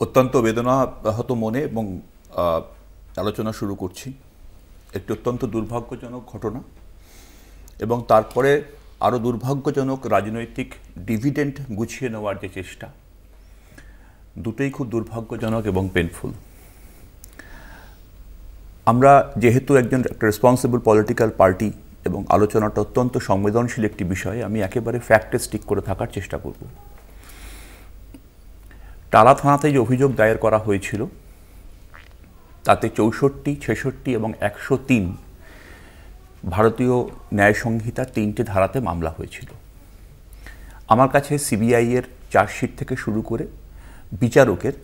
অত্যন্ত বেদনাহত মনে এবং আলোচনা শুরু করছি একটি অত্যন্ত দুর্ভাগ্যজনক ঘটনা এবং তারপরে আরও দুর্ভাগ্যজনক রাজনৈতিক ডিভিডেন্ড গুছিয়ে নেওয়ার যে চেষ্টা, দুটোই খুব দুর্ভাগ্যজনক এবং পেনফুল। আমরা যেহেতু একটা রেসপন্সিবল পলিটিক্যাল পার্টি এবং আলোচনাটা অত্যন্ত সংবেদনশীল একটি বিষয়, আমি একেবারে ফ্যাক্টে স্টিক করে থাকার চেষ্টা করব। টালা থানাতে যে অভিযোগ দায়ের করা হয়েছিল তাতে 64, 66 এবং 103 ভারতীয় ন্যায় সংহিতার 3টে ধারাতে মামলা হয়েছিল। আমার কাছে সিবিআই এর চার্জশিট থেকে শুরু করে বিচারকের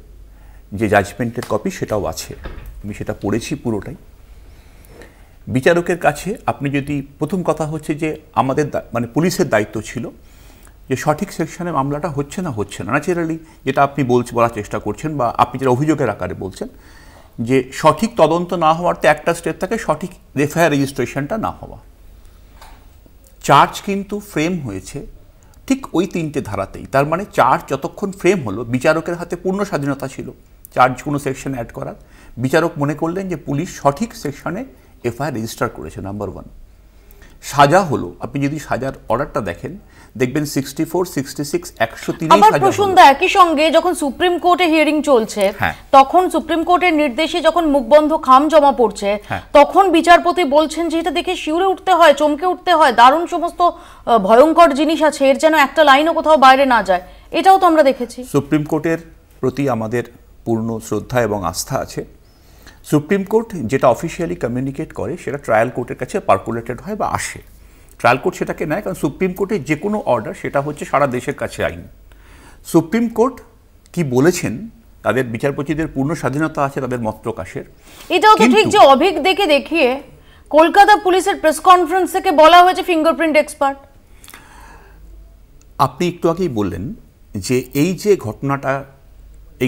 যে জাজমেন্টের কপি সেটাও আছে, আমি সেটা পড়েছি পুরোটাই। বিচারকের কাছে আপনি যদি, প্রথম কথা হচ্ছে যে আমাদের পুলিশের দায়িত্ব ছিল যে সঠিক সেকশনে মামলাটা হচ্ছে না ন্যাচারালি যেটা আপনি বলার চেষ্টা করছেন বা আপনি যেটা অভিযোগের আকারে বলছেন যে সঠিক তদন্ত না হওয়ার তো একটা স্টেপ থাকে, সঠিক এফআইআর রেজিস্ট্রেশনটা না হওয়া। চার্জ কিন্তু ফ্রেম হয়েছে ঠিক ওই 3টে ধারাতেই, তার মানে চার্জ যতক্ষণ ফ্রেম হলো বিচারকের হাতে পূর্ণ স্বাধীনতা ছিল চার্জ কোনো সেকশন অ্যাড করার। বিচারক মনে করলেন যে পুলিশ সঠিক সেকশনে এফআইআর রেজিস্টার করেছে, নাম্বার 1। সাজা হলো, আপনি যদি সাজার অর্ডারটা দেখেন দেখবেন 64, 66, 103 আবার প্রসূনদা একই সঙ্গে যখন সুপ্রিম কোর্টে হিয়ারিং চলছে তখন সুপ্রিম কোর্টের নির্দেশে যখন মুখবন্ধ খাম জমা পড়ছে তখন বিচারপতি বলছেন যে এটা দেখে শিউরে উঠতে হয়, চমকে উঠতে হয়, দারুণ সমস্ত ভয়ঙ্কর জিনিস আছে, এর যেন একটা লাইনও কোথাও বাইরে না যায়। এটাও তো আমরা দেখেছি। সুপ্রিম কোর্টের প্রতি আমাদের পূর্ণ শ্রদ্ধা এবং আস্থা আছে। সুপ্রিম কোর্ট যেটা অফিসিয়ালি কমিউনিকেট করে সেটা ট্রায়াল কোর্টের কাছে পার্কুলেটেড হয় বা আসে। ট্রায়াল কোর্ট সেটাকে নেয়, কারণ সুপ্রিম কোর্টের যে কোনো অর্ডার সেটা হচ্ছে সারা দেশের কাছে আইন। সুপ্রিম কোর্ট কি বলেছেন, তাদের বিচারপতিদের পূর্ণ স্বাধীনতা আছে তাদের মত প্রকাশের। এটাও তো ঠিক যে অভিক দেখিয়ে কলকাতা পুলিশের প্রেস কনফারেন্স থেকে বলা হয়েছে ফিঙ্গারপ্রিন্ট এক্সপার্ট। আপনি একটু আগেই বললেন যে এই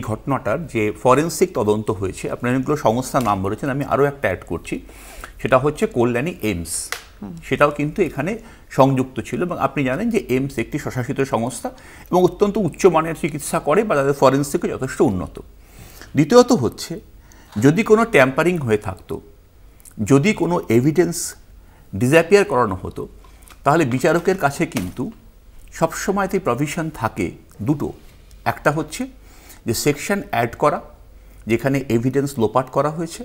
ঘটনাটার যে ফরেন্সিক তদন্ত হয়েছে, আপনি অনেকগুলো সংস্থার নাম বলেছেন, আমি আরও একটা অ্যাড করছি, সেটা হচ্ছে কল্যাণী এইমস। সেটাও কিন্তু এখানে সংযুক্ত ছিল এবং আপনি জানেন যে এইমস একটি স্বশাসিত সংস্থা এবং অত্যন্ত উচ্চমানের চিকিৎসা করে বা তাদের ফরেন্সিকও যথেষ্ট উন্নত। দ্বিতীয়ত হচ্ছে যদি কোনো ট্যাম্পারিং হয়ে থাকতো, যদি কোনো এভিডেন্স ডিসঅ্যাপিয়ার করানো হতো, তাহলে বিচারকের কাছে কিন্তু সবসময়তে প্রভিশন থাকে দুটো। একটা হচ্ছে যে সেকশন অ্যাড করা যেখানে এভিডেন্স লোপাট করা হয়েছে,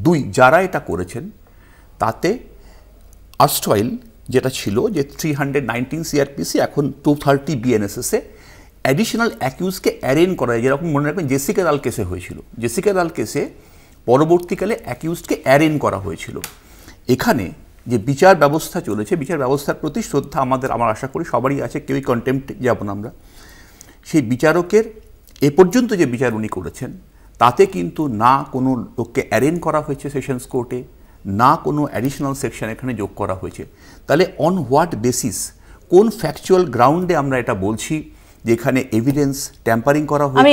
2 যারা এটা করেছেন তাতে আর্স্টওয়াইল যেটা ছিল যে 319 সিআরপিসি এখন 230 বিএনএসএসে অ্যাডিশনাল অ্যাকিউজকে অ্যারেন করা যায়। যেরকম মনে রাখবেন জেসিকা দাল কেসে হয়েছিল, জেসিকা দাল কেসে পরবর্তীকালে অ্যাকিউজকে অ্যারেন করা হয়েছিল। এখানে যে বিচার ব্যবস্থা চলেছে, বিচার ব্যবস্থার প্রতি শ্রদ্ধা আমার আশা করি সবারই আছে, কেউই কন্টেম্প্ট যাব না আমরা। সেই বিচারকের এ পর্যন্ত যে বিচার উনি করেছেন তাতে কিন্তু না কোনো লোককে অ্যারেন করা হয়েছে সেশনস কোর্টে, না কোনো অ্যাডিশনাল সেকশন এখানে যোগ করা হয়েছে। তাহলে অন হোয়াট বেসিস, কোন ফ্যাকচুয়াল গ্রাউন্ডে আমরা এটা বলছি যে এখানে এভিডেন্স ট্যাম্পারিং করা হয়েছে?